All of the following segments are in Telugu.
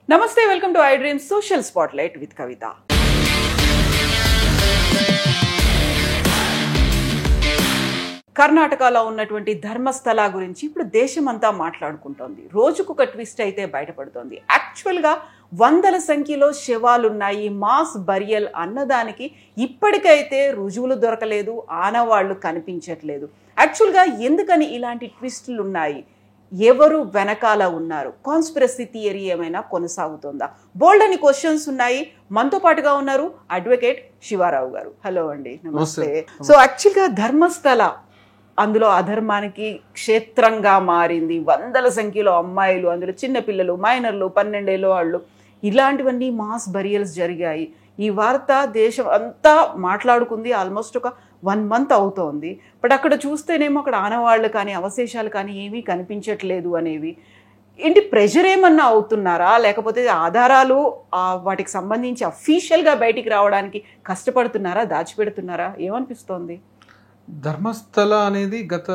Namaste, welcome to iDream Social Spotlight with Kavita. కర్ణాటకలో ఉన్నటువంటి ధర్మస్థల గురించి ఇప్పుడు దేశమంతా మాట్లాడుకుంటోంది. రోజుకొక ట్విస్ట్ అయితే బయటపడుతోంది. యాక్చువల్గా వందల సంఖ్యలో శవాలున్నాయి, మాస్ బరియల్ అన్నదానికి ఇప్పటికైతే రుజువులు దొరకలేదు, ఆనవాళ్లు కనిపించట్లేదు. యాక్చువల్గా ఎందుకని ఇలాంటి ట్విస్టులు ఉన్నాయి, ఎవరు వెనకాల ఉన్నారు, కాన్స్పిరసీ థియరీ ఏమైనా కొనసాగుతుందా, బోల్డ్ అని క్వశ్చన్స్ ఉన్నాయి. మనతో పాటుగా ఉన్నారు అడ్వకేట్ శివారావు గారు. హలో అండి, నమస్తే. సో యాక్చువల్గా ధర్మస్థల అందులో అధర్మానికి క్షేత్రంగా మారింది. వందల సంఖ్యలో అమ్మాయిలు, అందులో చిన్నపిల్లలు, మైనర్లు, 12 ఏళ్ళ వాళ్ళు, ఇలాంటివన్నీ మాస్ బరియల్స్ జరిగాయి. ఈ వార్త దేశం అంతా మాట్లాడుకుంది. ఆల్మోస్ట్ ఒక 1 month అవుతోంది. బట్ అక్కడ చూస్తేనేమో అక్కడ ఆనవాళ్ళు కానీ అవశేషాలు కానీ ఏమీ కనిపించట్లేదు అనేవి. ఏంటి, ప్రెషర్ ఏమన్నా అవుతున్నారా, లేకపోతే ఆధారాలు వాటికి సంబంధించి అఫీషియల్గా బయటికి రావడానికి కష్టపడుతున్నారా, దాచిపెడుతున్నారా, ఏమనిపిస్తోంది? ధర్మస్థల అనేది గత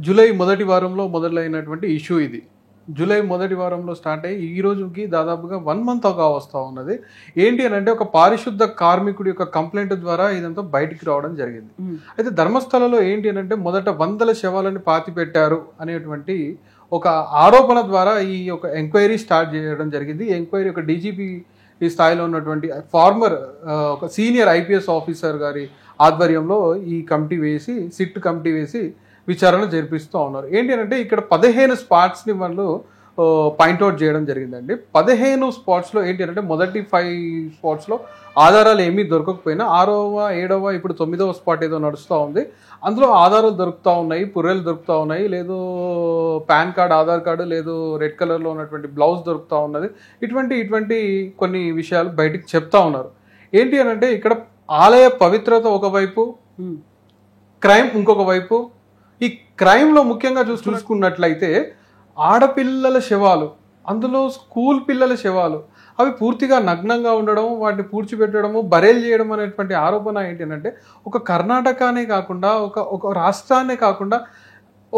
జూలై మొదటి వారంలో మొదలైనటువంటి ఇష్యూ. ఇది జూలై మొదటి వారంలో స్టార్ట్ అయ్యి ఈ రోజుకి దాదాపుగా 1 month వస్తూ ఉన్నది. ఏంటి అని అంటే, ఒక పారిశుద్ధ కార్మికుడి యొక్క కంప్లైంట్ ద్వారా ఇదంతా బయటికి రావడం జరిగింది. అయితే ధర్మస్థలలో ఏంటి అని అంటే, మొదట 100 శవాలని పాతి పెట్టారు అనేటువంటి ఒక ఆరోపణ ద్వారా ఈ ఒక ఎంక్వైరీ స్టార్ట్ చేయడం జరిగింది. ఎంక్వైరీ ఒక డీజీపీ ఈ స్థాయిలో ఉన్నటువంటి ఫార్మర్ ఒక సీనియర్ ఐపీఎస్ ఆఫీసర్ గారి ఆధ్వర్యంలో ఈ కమిటీ వేసి, సిట్ కమిటీ వేసి విచారణ జరిపిస్తూ ఉన్నారు. ఏంటి అంటే, ఇక్కడ 15 స్పాట్స్ని వాళ్ళు పాయింట్అవుట్ చేయడం జరిగిందండి. 15 స్పాట్స్లో ఏంటి అంటే, మొదటి 5 స్పాట్స్లో ఆధారాలు ఏమీ దొరకకపోయినా 6వ 7వ ఇప్పుడు 9వ స్పాట్ ఏదో నడుస్తూ ఉంది. అందులో ఆధారాలు దొరుకుతూ ఉన్నాయి, పుర్రెలు దొరుకుతూ ఉన్నాయి, లేదు పాన్ కార్డ్, ఆధార్ కార్డు, లేదు రెడ్ కలర్లో ఉన్నటువంటి బ్లౌజ్ దొరుకుతూ ఉన్నది. ఇటువంటి కొన్ని విషయాలు బయటికి చెప్తా ఉన్నారు. ఏంటి అని అంటే, ఇక్కడ ఆలయ పవిత్రత ఒకవైపు, క్రైమ్ ఇంకొక వైపు. ఈ క్రైమ్లో ముఖ్యంగా చూసుకున్నట్లయితే ఆడపిల్లల శవాలు, అందులో స్కూల్ పిల్లల శవాలు, అవి పూర్తిగా నగ్నంగా ఉండడం, వాటిని పూడ్చిపెట్టడము, బరేల్ చేయడం అనేటువంటి ఆరోపణ ఏంటి అంటే, ఒక కర్ణాటకనే కాకుండా, ఒక రాష్ట్రాన్నే కాకుండా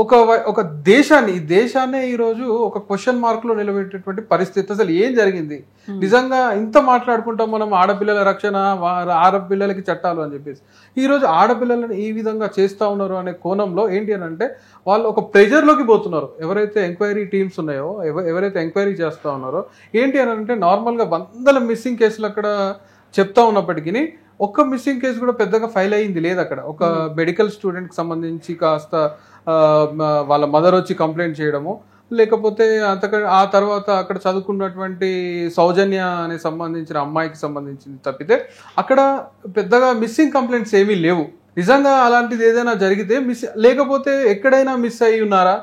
ఒక దేశాన్ని, ఈ దేశాన్నే ఈరోజు ఒక క్వశ్చన్ మార్క్ లో నిలబెట్టేటువంటి పరిస్థితి. అసలు ఏం జరిగింది నిజంగా? ఇంత మాట్లాడుకుంటాం మనం ఆడపిల్లల రక్షణ, ఆడపిల్లలకి చట్టాలు అని చెప్పేసి. ఈరోజు ఆడపిల్లలను ఈ విధంగా చేస్తూ ఉన్నారు అనే కోణంలో ఏంటి అని అంటే, వాళ్ళు ఒక ప్రెజర్లోకి పోతున్నారు. ఎవరైతే ఎంక్వైరీ టీమ్స్ ఉన్నాయో, ఎవరైతే ఎంక్వైరీ చేస్తూ ఉన్నారో, ఏంటి అని అంటే, నార్మల్గా 100 మిస్సింగ్ కేసులు అక్కడ చెప్తా ఉన్నప్పటికీ ఒక్క మిస్సింగ్ కేసు కూడా పెద్దగా ఫైల్ అయ్యింది లేదు అక్కడ. ఒక మెడికల్ స్టూడెంట్కి సంబంధించి కాస్త వాళ్ళ మదర్ వచ్చి కంప్లైంట్ చేయడము, లేకపోతే ఆ తర్వాత అక్కడ చదువుకున్నటువంటి సౌజన్య అనే సంబంధించిన అమ్మాయికి సంబంధించింది తప్పితే అక్కడ పెద్దగా మిస్సింగ్ కంప్లైంట్స్ ఏమీ లేవు. నిజంగా అలాంటిది ఏదైనా జరిగితే లేకపోతే ఎక్కడైనా మిస్ అయ్యి ఉన్నారా,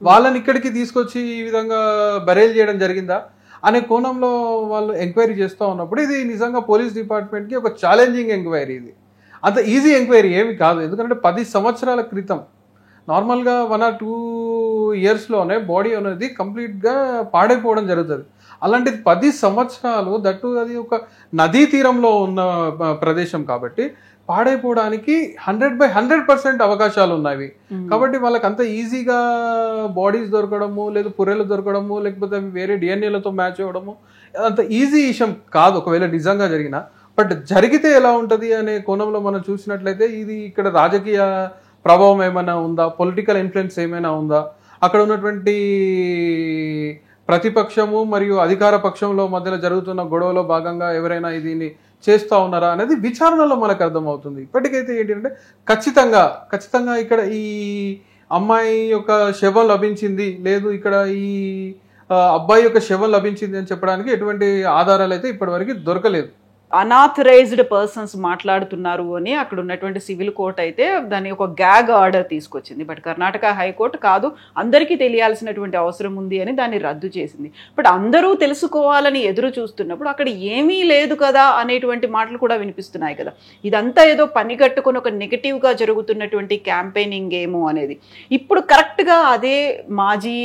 వాళ్ళని ఇక్కడికి తీసుకొచ్చి ఈ విధంగా బరేల్ చేయడం జరిగిందా అనే కోణంలో వాళ్ళు ఎంక్వైరీ చేస్తూ ఉన్నప్పుడు ఇది నిజంగా పోలీస్ డిపార్ట్మెంట్కి ఒక ఛాలెంజింగ్ ఎంక్వైరీ. ఇది అంత ఈజీ ఎంక్వైరీ ఏమి కాదు. ఎందుకంటే 10 సంవత్సరాల క్రితం నార్మల్గా 1 or 2 yearsలోనే బాడీ అనేది కంప్లీట్గా పాడైపోవడం జరుగుతుంది. అలాంటిది 10 సంవత్సరాలు, దట్టు అది ఒక నదీ తీరంలో ఉన్న ప్రదేశం కాబట్టి పాడైపోవడానికి 100% అవకాశాలు ఉన్నాయి. కాబట్టి వాళ్ళకి అంత ఈజీగా బాడీస్ దొరకడము, లేదు పుర్రెలు దొరకడము, లేకపోతే అవి వేరే డిఎన్ఏలతో మ్యాచ్ అవ్వడము అంత ఈజీ విషయం కాదు ఒకవేళ నిజంగా జరిగినా. బట్ జరిగితే ఎలా ఉంటుంది అనే కోణంలో మనం చూసినట్లయితే ఇది ఇక్కడ రాజకీయ ప్రభావం ఏమైనా ఉందా, పొలిటికల్ ఇన్ఫ్లుయెన్స్ ఏమైనా ఉందా, అక్కడ ఉన్నటువంటి ప్రతిపక్షము మరియు అధికార పక్షంలో మధ్యలో జరుగుతున్న గొడవలో భాగంగా ఎవరైనా దీన్ని చేస్తూ ఉన్నారా అనేది విచారణలో మనకు అర్థమవుతుంది. ఇప్పటికైతే ఏంటంటే ఖచ్చితంగా ఇక్కడ ఈ అమ్మాయి యొక్క శవం లభించింది, లేదు ఇక్కడ ఈ అబ్బాయి యొక్క శవం లభించింది అని చెప్పడానికి ఎటువంటి ఆధారాలు అయితే ఇప్పటివరకు దొరకలేదు. అనాథరైజ్డ్ పర్సన్స్ మాట్లాడుతున్నారు అని అక్కడ ఉన్నటువంటి సివిల్ కోర్ట్ అయితే దాన్ని ఒక గ్యాగ్ ఆర్డర్ తీసుకొచ్చింది. బట్ కర్ణాటక హైకోర్టు కాదు, అందరికీ తెలియాల్సినటువంటి అవసరం ఉంది అని దాన్ని రద్దు చేసింది. బట్ అందరూ తెలుసుకోవాలని ఎదురు చూస్తున్నప్పుడు అక్కడ ఏమీ లేదు కదా అనేటువంటి మాటలు కూడా వినిపిస్తున్నాయి కదా. ఇదంతా ఏదో పని కట్టుకుని ఒక నెగటివ్గా జరుగుతున్నటువంటి క్యాంపెయినింగ్ ఏమో అనేది. ఇప్పుడు కరెక్ట్గా అదే మాజీ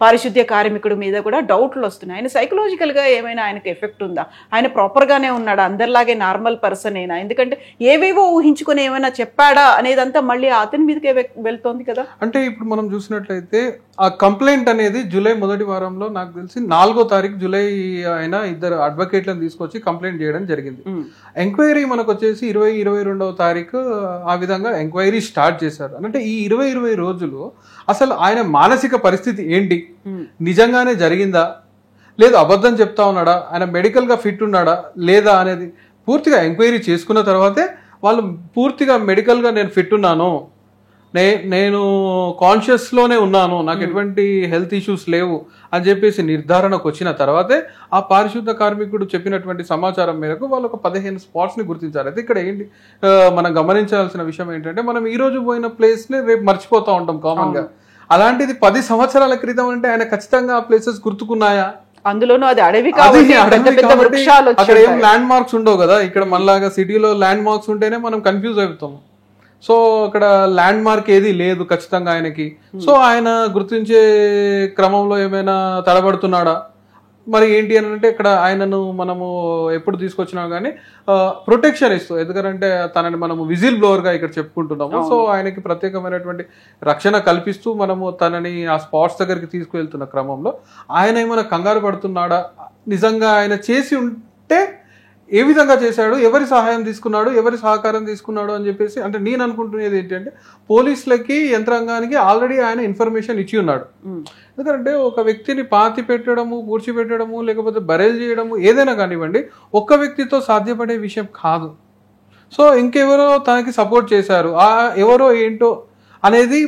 పారిశుద్ధ్య కార్మికుడి మీద కూడా డౌట్లు వస్తున్నాయి. ఆయన సైకలాజికల్గా ఏమైనా ఆయనకు ఎఫెక్ట్ ఉందా, ఆయన ప్రాపర్గానే ఉన్నాడా, అందరిలాగే నార్మల్ పర్సనేనా, ఎందుకంటే ఏవేవో ఊహించుకొని ఏమైనా చెప్పాడా అనేదంతా మళ్ళీ అతని మీదకే వెళ్తోంది కదా. అంటే ఇప్పుడు మనం చూసినట్లయితే ఆ కంప్లైంట్ అనేది జూలై మొదటి వారంలో నాకు తెలిసి 4వ తారీఖు జూలై ఆయన ఇద్దరు అడ్వకేట్లను తీసుకొచ్చి కంప్లైంట్ చేయడం జరిగింది. ఎంక్వైరీ మనకు వచ్చేసి 22వ తారీఖు ఆ విధంగా ఎంక్వైరీ స్టార్ట్ చేశారు. అంటే ఈ 20 రోజులు అసలు ఆయన మానసిక పరిస్థితి ఏంటి, నిజంగానే జరిగిందా లేదు అబద్ధం చెప్తా ఉన్నాడా, ఆయన మెడికల్గా ఫిట్ ఉన్నాడా లేదా అనేది పూర్తిగా ఎంక్వైరీ చేసుకున్న తర్వాతే వాళ్ళు పూర్తిగా మెడికల్గా నేను ఫిట్ ఉన్నాను, నేను కాన్షియస్లోనే ఉన్నాను, నాకు ఎటువంటి హెల్త్ ఇష్యూస్ లేవు అని చెప్పేసి నిర్ధారణకు వచ్చిన తర్వాతే ఆ పారిశుద్ధ కార్మికుడు చెప్పినటువంటి సమాచారం మేరకు వాళ్ళు ఒక 15 స్పాట్స్ని గుర్తించారు. అయితే ఇక్కడ ఏంటి మనం గమనించాల్సిన విషయం ఏంటంటే, మనం ఈ రోజు పోయిన ప్లేస్ని రేపు మర్చిపోతూ ఉంటాం కామన్గా. అలాంటిది 10 సంవత్సరాల క్రితం అంటే ఆయన ఖచ్చితంగా ఆ ప్లేసెస్ గుర్తుకున్నాయా? అందులోనూ అది అడవి కాబట్టి అక్కడ ఏం ల్యాండ్ మార్క్స్ ఉండవు కదా. ఇక్కడ మనలాగా సిటీలో ల్యాండ్ మార్క్స్ ఉంటేనే మనం కన్ఫ్యూజ్ అవుతాము. సో అక్కడ ల్యాండ్ మార్క్ ఏది లేదు ఖచ్చితంగా ఆయనకి. సో ఆయన గుర్తించే క్రమంలో ఏమైనా తడబడుతున్నాడా మరి ఏంటి అని అంటే, ఇక్కడ ఆయనను మనము ఎప్పుడు తీసుకొచ్చినా కానీ ప్రొటెక్షన్ ఇస్తూ, ఎందుకంటే తనని మనము విజిల్ బ్లోవర్గా ఇక్కడ చెప్పుకుంటున్నాము. సో ఆయనకి ప్రత్యేకమైనటువంటి రక్షణ కల్పిస్తూ మనము తనని ఆ స్పాట్స్ దగ్గరికి తీసుకువెళ్తున్న క్రమంలో ఆయన ఏమైనా కంగారు పడుతున్నాడా, నిజంగా ఆయన చేసి ఉంటే ఏ విధంగా చేశాడు, ఎవరి సహాయం తీసుకున్నాడు, ఎవరి సహకారం తీసుకున్నాడు అని చెప్పేసి. అంటే నేను అనుకుంటున్నది ఏంటంటే, పోలీసులకి యంత్రాంగానికి ఆల్రెడీ ఆయన ఇన్ఫర్మేషన్ ఇచ్చి ఉన్నాడు. ఎందుకంటే ఒక వ్యక్తిని పాతి పెట్టడము, పూడ్చిపెట్టడము, లేకపోతే బరేల్ చేయడము ఏదైనా కానివ్వండి ఒక్క వ్యక్తితో సాధ్యపడే విషయం కాదు. సో ఇంకెవరో తనకి సపోర్ట్ చేశారు, ఆ ఎవరో ఏంటో అనేది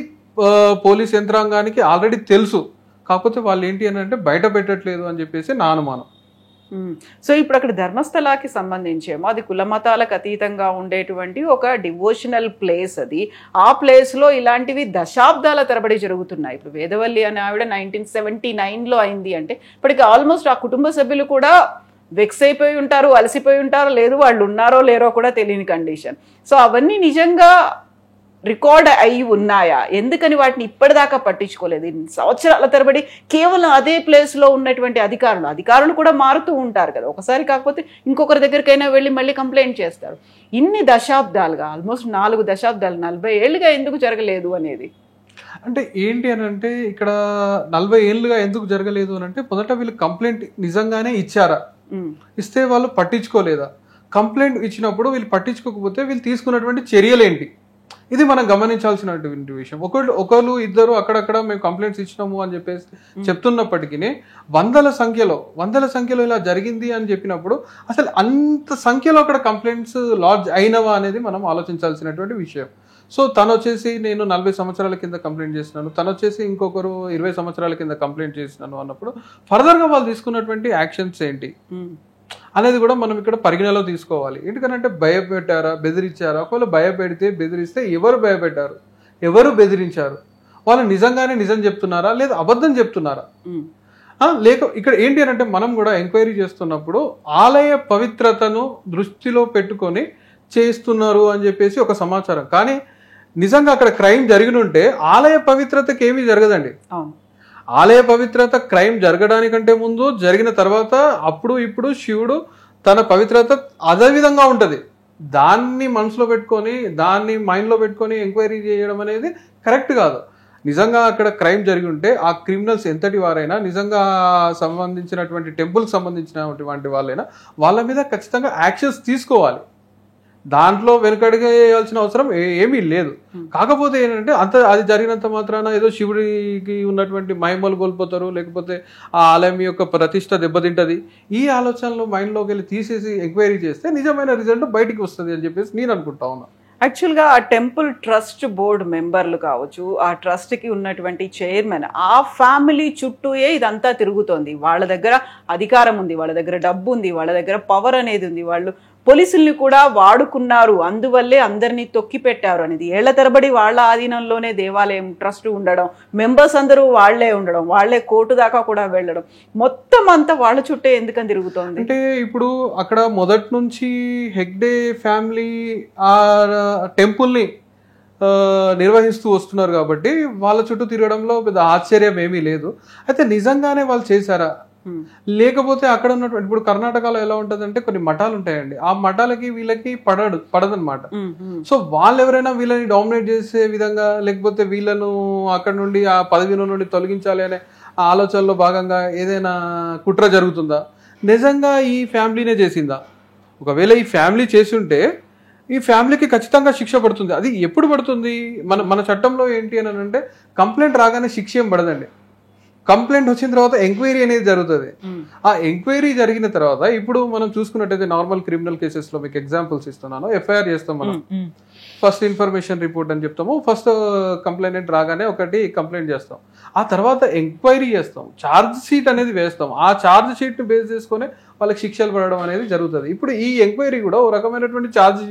పోలీస్ యంత్రాంగానికి ఆల్రెడీ తెలుసు. కాకపోతే వాళ్ళు ఏంటి అని అంటే బయట పెట్టట్లేదు అని చెప్పేసి నా అనుమానం. సో ఇప్పుడు అక్కడ ధర్మస్థలాకి సంబంధించేమో అది కుల మతాలకు అతీతంగా ఉండేటువంటి ఒక డివోషనల్ ప్లేస్. అది ఆ ప్లేస్లో ఇలాంటివి దశాబ్దాల తరబడి జరుగుతున్నాయి. ఇప్పుడు వేదవల్లి అనే ఆవిడ 1979లో అయింది అంటే ఇప్పటికి ఆల్మోస్ట్ ఆ కుటుంబ సభ్యులు కూడా వెక్స్ అయిపోయి ఉంటారు, అలసిపోయి ఉంటారో లేదు, వాళ్ళు ఉన్నారో లేరో కూడా తెలియని కండిషన్. సో అవన్నీ నిజంగా రికార్డ్ అయి ఉన్నాయా, ఎందుకని వాటిని ఇప్పటిదాకా పట్టించుకోలేదు? సంవత్సరాల తరబడి కేవలం అదే ప్లేస్లో ఉన్నటువంటి అధికారులు కూడా మారుతూ ఉంటారు కదా, ఒకసారి కాకపోతే ఇంకొకరి దగ్గరికైనా వెళ్ళి మళ్ళీ కంప్లైంట్ చేస్తారు. ఇన్ని దశాబ్దాలుగా ఆల్మోస్ట్ 4 దశాబ్దాలు 40 ఏళ్ళుగా ఎందుకు జరగలేదు అనేది. అంటే ఏంటి అని అంటే, ఇక్కడ 40 ఏళ్ళుగా ఎందుకు జరగలేదు అని అంటే, మొదట వీళ్ళు కంప్లైంట్ నిజంగానే ఇచ్చారా, ఇస్తే వాళ్ళు పట్టించుకోలేదా, కంప్లైంట్ ఇచ్చినప్పుడు వీళ్ళు పట్టించుకోకపోతే వీళ్ళు తీసుకున్నటువంటి చర్యలు ఏంటి, ఇది మనం గమనించాల్సినటువంటి విషయం. ఒకరు ఇద్దరు అక్కడక్కడ మేము కంప్లైంట్స్ ఇచ్చినాము అని చెప్పేసి చెప్తున్నప్పటికీ వందల సంఖ్యలో ఇలా జరిగింది అని చెప్పినప్పుడు అసలు అంత సంఖ్యలో అక్కడ కంప్లైంట్స్ లాడ్జ్ అయినవా అనేది మనం ఆలోచించాల్సినటువంటి విషయం. సో తను వచ్చేసి నేను 40 సంవత్సరాల కింద కంప్లైంట్ చేసినాను, తను వచ్చేసి ఇంకొకరు 20 సంవత్సరాల కింద కంప్లైంట్ చేసినాను అన్నప్పుడు ఫర్దర్గా వాళ్ళు తీసుకున్నటువంటి యాక్షన్స్ ఏంటి అనేది కూడా మనం ఇక్కడ పరిగణలో తీసుకోవాలి. ఎందుకంటే భయపెట్టారా, బెదిరించారా, ఒకవేళ భయపెడితే బెదిరిస్తే ఎవరు భయపెట్టారు, ఎవరు బెదిరించారు, వాళ్ళు నిజంగానే నిజం చెప్తున్నారా లేదా అబద్ధం చెప్తున్నారా, లేక ఇక్కడ ఏంటి అని అంటే మనం కూడా ఎంక్వైరీ చేస్తున్నప్పుడు ఆలయ పవిత్రతను దృష్టిలో పెట్టుకొని చేస్తున్నారు అని చెప్పేసి ఒక సమాచారం. కానీ నిజంగా అక్కడ క్రైమ్ జరిగినుంటే ఆలయ పవిత్రతకి ఏమీ జరగదండి. ఆలయ పవిత్రత క్రైమ్ జరగడానికంటే ముందు, జరిగిన తర్వాత, అప్పుడు ఇప్పుడు శివుడు తన పవిత్రత అదే విధంగా ఉంటుంది. దాన్ని మనసులో పెట్టుకొని, దాన్ని మైండ్లో పెట్టుకొని ఎంక్వైరీ చేయడం అనేది కరెక్ట్ కాదు. నిజంగా అక్కడ క్రైమ్ జరిగి ఉంటే ఆ క్రిమినల్స్ ఎంతటి వారైనా, నిజంగా సంబంధించినటువంటి టెంపుల్కి సంబంధించినటువంటి వాళ్ళైనా వాళ్ళ మీద ఖచ్చితంగా యాక్షన్స్ తీసుకోవాలి. దాంట్లో వెనుకడిగేయాల్సిన అవసరం ఏమీ లేదు. కాకపోతే ఏంటంటే అది జరిగినంత మాత్రాన ఏదో శివుడికి ఉన్నటువంటి మహిమలు కోల్పోతారు, లేకపోతే ఆ ఆలయం యొక్క ప్రతిష్ట దెబ్బతింటది, ఈ ఆలోచనలు మైండ్లోకి వెళ్ళి తీసేసి ఎంక్వైరీ చేస్తే నిజమైన రిజల్ట్ బయటికి వస్తుంది అని చెప్పేసి నేను అనుకుంటా ఉన్నా. యాక్చువల్గా ఆ టెంపుల్ ట్రస్ట్ బోర్డు మెంబర్లు కావచ్చు, ఆ ట్రస్ట్కి ఉన్నటువంటి చైర్మన్, ఆ ఫ్యామిలీ చుట్టూయే ఇదంతా తిరుగుతోంది. వాళ్ళ దగ్గర అధికారం ఉంది, వాళ్ళ దగ్గర డబ్బు ఉంది, వాళ్ళ దగ్గర పవర్ అనేది ఉంది, వాళ్ళు పోలీసుల్ని కూడా వాడుకున్నారు, అందువల్లే అందరినీ తొక్కి పెట్టారు అనేది. ఏళ్ల తరబడి వాళ్ళ ఆధీనంలోనే దేవాలయం ట్రస్ట్ ఉండడం, మెంబర్స్ అందరూ వాళ్లే ఉండడం, వాళ్లే కోర్టు దాకా కూడా వెళ్ళడం, మొత్తం అంతా వాళ్ళ చుట్టే ఎందుకని తిరుగుతోంది అంటే, ఇప్పుడు అక్కడ మొదటి నుంచి హెగ్డే ఫ్యామిలీ ఆ టెంపుల్ని నిర్వహిస్తూ వస్తున్నారు కాబట్టి వాళ్ళ చుట్టూ తిరగడంలో పెద్ద ఆశ్చర్యం ఏమీ లేదు. అయితే నిజంగానే వాళ్ళు చేశారా, లేకపోతే అక్కడ ఉన్నటువంటి ఇప్పుడు కర్ణాటకలో ఎలా ఉంటుందంటే కొన్ని మఠాలు ఉంటాయండి, ఆ మఠాలకి వీళ్ళకి పడదనమాట. సో వాళ్ళు ఎవరైనా వీళ్ళని డామినేట్ చేసే విధంగా, లేకపోతే వీళ్ళను అక్కడ నుండి ఆ పదవిలో నుండి తొలగించాలి అనే ఆలోచనలో భాగంగా ఏదైనా కుట్ర జరుగుతుందా, నిజంగా ఈ ఫ్యామిలీనే చేసిందా? ఒకవేళ ఈ ఫ్యామిలీ చేసి ఉంటే ఈ ఫ్యామిలీకి ఖచ్చితంగా శిక్ష పడుతుంది. అది ఎప్పుడు పడుతుంది? మన చట్టంలో ఏంటి అని అంటే కంప్లైంట్ రాగానే శిక్ష ఏం పడదండి. కంప్లైంట్ వచ్చిన తర్వాత ఎంక్వైరీ అనేది జరుగుతుంది. ఆ ఎంక్వైరీ జరిగిన తర్వాత ఇప్పుడు మనం చూసుకున్నట్టయితే నార్మల్ క్రిమినల్ కేసెస్ లో మీకు ఎగ్జాంపుల్స్ ఇస్తున్నాను. ఎఫ్ఐఆర్ చేస్తాం మనం, ఫస్ట్ ఇన్ఫర్మేషన్ రిపోర్ట్ అని చెప్తాము. ఫస్ట్ కంప్లైంట్ రాగానే ఒకటి కంప్లైంట్ చేస్తాం, ఆ తర్వాత ఎంక్వైరీ చేస్తాం, ఛార్జ్ షీట్ అనేది వేస్తాం. ఆ ఛార్జ్ షీట్ బేస్ చేసుకుని వాళ్ళకి శిక్షలు పడడం అనేది జరుగుతుంది. ఇప్పుడు ఈ ఎంక్వైరీ కూడా ఒక రకమైనటువంటి ఛార్జ్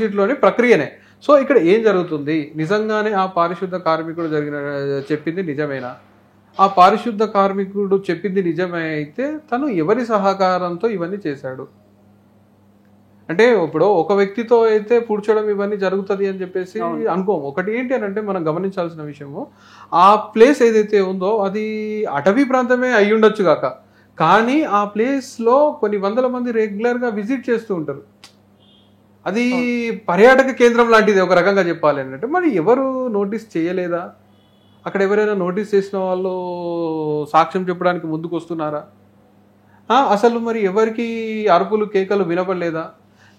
షీట్లోని ప్రక్రియనే. సో ఇక్కడ ఏం జరుగుతుంది, నిజంగానే ఆ పారిశుద్ధ కార్మికుడు చెప్పింది నిజమేనా? ఆ పారిశుద్ధ కార్మికుడు చెప్పింది నిజమే అయితే తను ఎవరి సహకారంతో ఇవన్నీ చేశాడు? అంటే ఇప్పుడు ఒక వ్యక్తితో అయితే పూడ్చడం ఇవన్నీ జరుగుతుంది అని చెప్పేసి అనుకోము. ఒకటి ఏంటి అని అంటే మనం గమనించాల్సిన విషయము, ఆ ప్లేస్ ఏదైతే ఉందో అది అటవీ ప్రాంతమే అయి ఉండొచ్చు కాక, కానీ ఆ ప్లేస్లో కొన్ని వందల మంది రెగ్యులర్గా విజిట్ చేస్తూ ఉంటారు. అది పర్యాటక కేంద్రం లాంటిది ఒక రకంగా చెప్పాలి అంటే. మరి ఎవరు నోటీస్ చేయలేదా? అక్కడ ఎవరైనా నోటీస్ చేసిన వాళ్ళు సాక్ష్యం చెప్పడానికి ముందుకు వస్తున్నారా? అసలు మరి ఎవరికి అరుపులు కేకలు వినపడలేదా?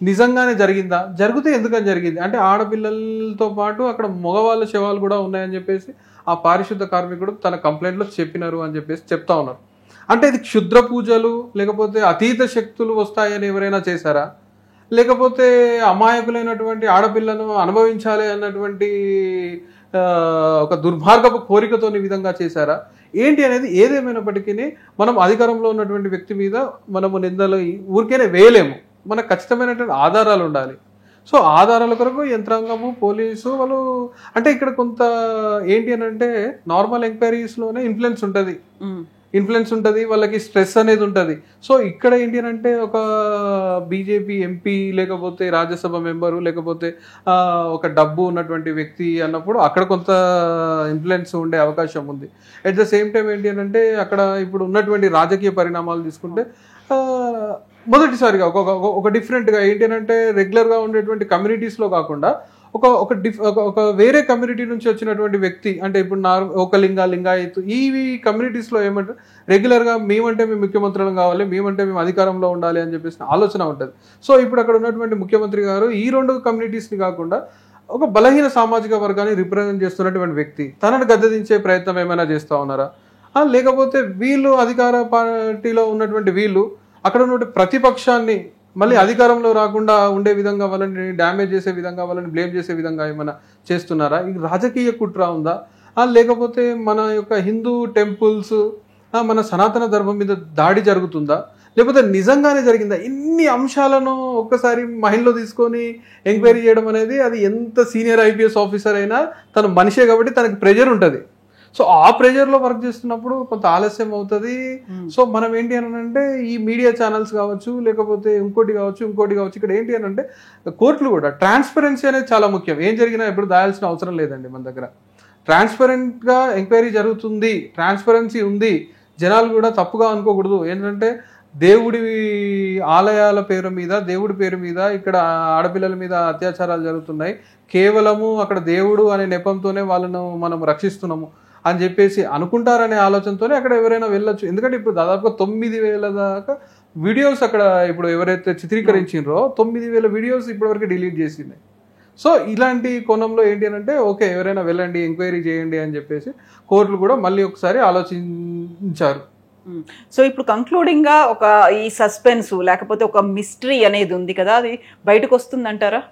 నిజంగానే జరిగిందా? జరిగితే ఎందుకని జరిగింది అంటే ఆడపిల్లలతో పాటు అక్కడ మగవాళ్ళ శవాలు కూడా ఉన్నాయని చెప్పేసి ఆ పారిశుద్ధ కార్మికుడు తన కంప్లైంట్లో చెప్పినారు అని చెప్పేసి చెప్తా ఉన్నారు. అంటే ఇది క్షుద్ర పూజలు లేకపోతే అతీత శక్తులు వస్తాయని ఎవరైనా చేశారా, లేకపోతే అమాయకులైనటువంటి ఆడపిల్లను అనుభవించాలి అన్నటువంటి ఒక దుర్మార్గపు కోరికతో ఈ విధంగా చేశారా ఏంటి అనేది ఏదేమైనప్పటికీ మనం అధికారంలో ఉన్నటువంటి వ్యక్తి మీద మనము నిందలు ఊరికేనే వేయలేము. మనకు ఖచ్చితమైనటువంటి ఆధారాలు ఉండాలి. సో ఆధారాల కొరకు యంత్రాంగము, పోలీసు వాళ్ళు అంటే ఇక్కడ కొంత ఏంటి అని అంటే నార్మల్ ఎంక్వైరీస్లోనే ఇన్ఫ్లుయెన్స్ ఉంటుంది, వాళ్ళకి స్ట్రెస్ అనేది ఉంటుంది. సో ఇక్కడ ఏంటి అని అంటే ఒక బీజేపీ ఎంపీ లేకపోతే రాజ్యసభ మెంబరు లేకపోతే ఒక డబ్బు ఉన్నటువంటి వ్యక్తి అన్నప్పుడు అక్కడ కొంత ఇన్ఫ్లుయెన్స్ ఉండే అవకాశం ఉంది. అట్ ద సేమ్ టైం ఏంటి అని అంటే అక్కడ ఇప్పుడు ఉన్నటువంటి రాజకీయ పరిణామాలు తీసుకుంటే మొదటిసారిగా ఒక డిఫరెంట్గా ఏంటి అని అంటే రెగ్యులర్గా ఉండేటువంటి కమ్యూనిటీస్లో కాకుండా ఒక వేరే కమ్యూనిటీ నుంచి వచ్చినటువంటి వ్యక్తి అంటే ఇప్పుడు ఒక లింగాయత్ ఈ కమ్యూనిటీస్లో ఏమంటారు రెగ్యులర్గా మేమంటే మేము ముఖ్యమంత్రులం కావాలి, మేమంటే మేము అధికారంలో ఉండాలి అని చెప్పేసి ఆలోచన ఉంటుంది. సో ఇప్పుడు అక్కడ ఉన్నటువంటి ముఖ్యమంత్రి గారు ఈ రెండు కమ్యూనిటీస్ని కాకుండా ఒక బలహీన సామాజిక వర్గాన్ని రిప్రజెంట్ చేస్తున్నటువంటి వ్యక్తి తనను గద్దెదించే ప్రయత్నం ఏమైనా చేస్తూ ఉన్నారా? లేకపోతే వీళ్ళు అధికార పార్టీలో ఉన్నటువంటి వీళ్ళు అక్కడ ఉన్నటువంటి ప్రతిపక్షాన్ని మళ్ళీ అధికారంలో రాకుండా ఉండే విధంగా వాళ్ళని డ్యామేజ్ చేసే విధంగా వాళ్ళని బ్లేమ్ చేసే విధంగా ఏమైనా చేస్తున్నారా? ఇది రాజకీయ కుట్ర ఉందా? లేకపోతే మన యొక్క హిందూ టెంపుల్స్ మన సనాతన ధర్మం మీద దాడి జరుగుతుందా, లేకపోతే నిజంగానే జరిగిందా? ఇన్ని అంశాలను ఒక్కసారి మైండ్లో తీసుకొని ఎంక్వైరీ చేయడం అనేది అది ఎంత సీనియర్ ఐపీఎస్ ఆఫీసర్ అయినా తను మనిషే కాబట్టి తనకి ప్రెజర్ ఉంటుంది. సో ఆ ప్రెజర్లో వర్క్ చేస్తున్నప్పుడు కొంత ఆలస్యం అవుతుంది. సో మనం ఏంటి అని అంటే ఈ మీడియా ఛానల్స్ కావచ్చు లేకపోతే ఇంకోటి కావచ్చు ఇక్కడ ఏంటి అని అంటే కోర్టులు కూడా ట్రాన్స్పరెన్సీ అనేది చాలా ముఖ్యం. ఏం జరిగినా ఎప్పుడు దాయాల్సిన అవసరం లేదండి. మన దగ్గర ట్రాన్స్పరెంట్గా ఎంక్వైరీ జరుగుతుంది, ట్రాన్స్పరెన్సీ ఉంది. జనాలు కూడా తప్పుగా అనుకోకూడదు. ఏంటంటే దేవుడి ఆలయాల పేరు మీద దేవుడి పేరు మీద ఇక్కడ ఆడపిల్లల మీద అత్యాచారాలు జరుగుతున్నాయి, కేవలము అక్కడ దేవుడు అనే నెపంతోనే వాళ్ళను మనం రక్షిస్తున్నాము అని చెప్పేసి అనుకుంటారనే ఆలోచనతోనే అక్కడ ఎవరైనా వెళ్ళొచ్చు. ఎందుకంటే ఇప్పుడు దాదాపుగా 9,000 దాకా వీడియోస్ అక్కడ ఇప్పుడు ఎవరైతే చిత్రీకరించారో 9,000 వీడియోస్ ఇప్పటివరకు డిలీట్ చేసింది. సో ఇలాంటి కోణంలో ఏంటి అని అంటే ఓకే ఎవరైనా వెళ్ళండి ఎంక్వైరీ చేయండి అని చెప్పేసి కోర్టులు కూడా మళ్ళీ ఒకసారి ఆలోచించారు. సో ఇప్పుడు కంక్లూడింగ్ గా ఒక ఈ సస్పెన్స్ లేకపోతే ఒక మిస్టరీ అనేది ఉంది కదా, అది బయటకు వస్తుందంటారా?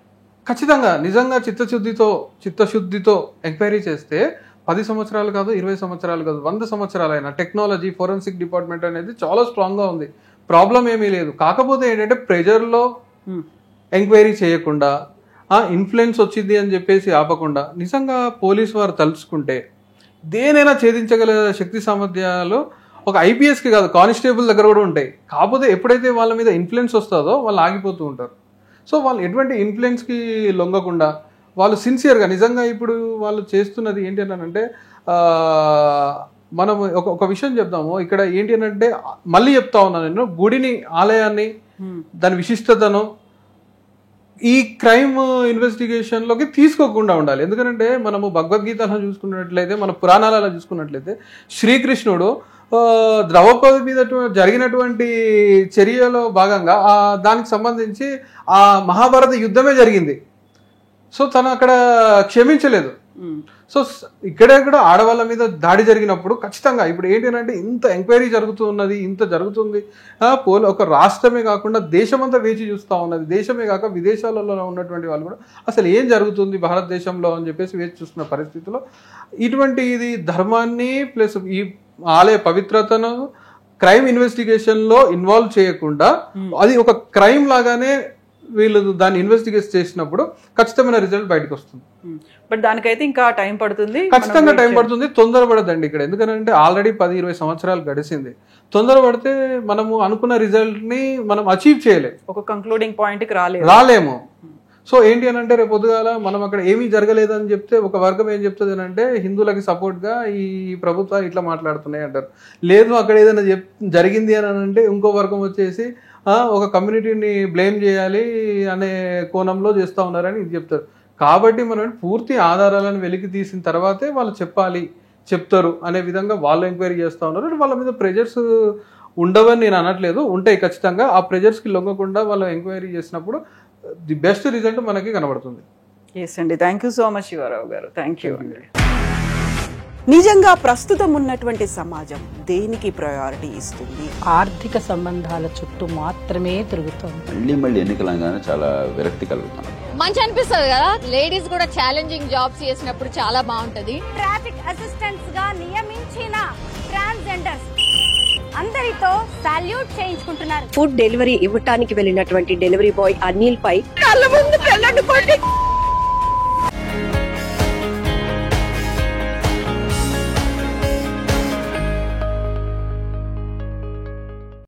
ఖచ్చితంగా నిజంగా చిత్తశుద్ధితో ఎంక్వైరీ చేస్తే 10 సంవత్సరాలు కాదు, 20 సంవత్సరాలు కాదు, 100 సంవత్సరాలైనా టెక్నాలజీ ఫోరెన్సిక్ డిపార్ట్మెంట్ అనేది చాలా స్ట్రాంగ్గా ఉంది, ప్రాబ్లం ఏమీ లేదు. కాకపోతే ఏంటంటే ప్రెజర్లో ఎంక్వైరీ చేయకుండా ఇన్ఫ్లుయెన్స్ వచ్చింది అని చెప్పేసి ఆపకుండా నిజంగా పోలీసు వారు తలుచుకుంటే దేనైనా ఛేదించగల శక్తి సామర్థ్యాలు ఒక ఐపీఎస్కి కాదు కానిస్టేబుల్ దగ్గర కూడా ఉంటాయి. కాకపోతే ఎప్పుడైతే వాళ్ళ మీద ఇన్ఫ్లుయెన్స్ వస్తుందో వాళ్ళు ఆగిపోతూ ఉంటారు. సో వాళ్ళు ఎటువంటి ఇన్ఫ్లుయెన్స్కి లొంగకుండా వాళ్ళు సిన్సియర్గా నిజంగా ఇప్పుడు వాళ్ళు చేస్తున్నది ఏంటి అని అంటే మనం ఒక విషయం చెప్దాము. ఇక్కడ ఏంటి అని అంటే మళ్ళీ చెప్తా ఉన్నాను నేను, గుడిని ఆలయాన్ని దాని విశిష్టతను ఈ క్రైమ్ ఇన్వెస్టిగేషన్లోకి తీసుకోకుండా ఉండాలి. ఎందుకంటే మనము భగవద్గీతలో చూసుకున్నట్లయితే, మన పురాణాలలో చూసుకున్నట్లయితే శ్రీకృష్ణుడు ద్రౌపది మీద జరిగినటువంటి చర్యలో భాగంగా దానికి సంబంధించి ఆ మహాభారత యుద్ధమే జరిగింది. సో తను అక్కడ క్షమించలేదు. సో ఇక్కడే కూడా ఆడవాళ్ళ మీద దాడి జరిగినప్పుడు ఖచ్చితంగా ఇప్పుడు ఏంటి అంటే ఇంత ఎంక్వైరీ జరుగుతూ ఉన్నది, ఇంత జరుగుతుంది. ఒక రాష్ట్రమే కాకుండా దేశమంతా వేచి చూస్తూ ఉన్నది. దేశమే కాక విదేశాలలో ఉన్నటువంటి వాళ్ళు కూడా అసలు ఏం జరుగుతుంది భారతదేశంలో అని చెప్పేసి వేచి చూస్తున్న పరిస్థితిలో ఇటువంటి ఇది ధర్మాన్ని ప్లస్ ఈ ఆలయ పవిత్రతను క్రైమ్ ఇన్వెస్టిగేషన్లో ఇన్వాల్వ్ చేయకుండా అది ఒక క్రైమ్ లాగానే వీళ్ళు దాన్ని ఇన్వెస్టిగేట్ చేసినప్పుడు ఖచ్చితమైన రిజల్ట్ బయటకు వస్తుంది. బట్ దానికైతే ఇంకా టైం పడుతుంది, ఖచ్చితంగా టైం పడుతుంది. తొందరపడదండి ఇక్కడ. ఎందుకంటే ఆల్రెడీ 10-20 సంవత్సరాలు గడిచింది. తొందరపడితే మనము అనుకున్న రిజల్ట్ ని మనం అచీవ్ చేయలేము, ఒక కంక్లూడింగ్ పాయింట్ కి రాలేము. సో ఏంటి అని అంటే రేపు పొద్దుగాల మనం అక్కడ ఏమీ జరగలేదని చెప్తే ఒక వర్గం ఏం చెప్తుంది అని అంటే హిందువులకి సపోర్ట్గా ఈ ప్రభుత్వాలు ఇట్లా మాట్లాడుతున్నాయి అంటారు. లేదు అక్కడ ఏదైనా జరిగింది అని అంటే ఇంకో వర్గం వచ్చేసి ఒక కమ్యూనిటీని బ్లేమ్ చేయాలి అనే కోణంలో చేస్తూ ఉన్నారని ఇది చెప్తారు. కాబట్టి మనం పూర్తి ఆధారాలను వెలికి తీసిన తర్వాతే వాళ్ళు చెప్తారు అనే విధంగా వాళ్ళు ఎంక్వైరీ చేస్తూ ఉన్నారు. వాళ్ళ మీద ప్రెజర్స్ ఉండవని నేను అనట్లేదు, ఉంటాయి ఖచ్చితంగా. ఆ ప్రెజర్స్కి లొంగకుండా వాళ్ళు ఎంక్వైరీ చేసినప్పుడు ది బెస్ట్ రిజల్ట్ మనకి కనబడుతుంది. ఎస్ అండి, thank you so much Shivarao గారు. థ్యాంక్ యూ అండి. నిజంగా ప్రస్తుతం ఉన్నటువంటి సమాజం దేనికి ప్రయారిటీ ఇస్తుంది? ఆర్థిక సంబంధాల చుట్టూ మాత్రమే తిరుగుతుంది. మళ్ళీ ఎన్నికలంగానే చాలా విరక్తి కలుగుతాం. మంచి అనిపిస్తుంది కదా, లేడీస్ కూడా ఛాలెంజింగ్ జాబ్స్ చేసినప్పుడు చాలా బాగుంటది. ట్రాఫిక్ అసిస్టెంట్స్ గా నియమించిన ట్రాన్స్జెండర్స్ అందరితో సాల్యూట్ చేయించుకుంటున్నారు. ఫుడ్ డెలివరీ ఇవ్వటానికి వెళ్ళినటువంటి డెలివరీ బాయ్ అనిల్ పై కళ్ళ ముందు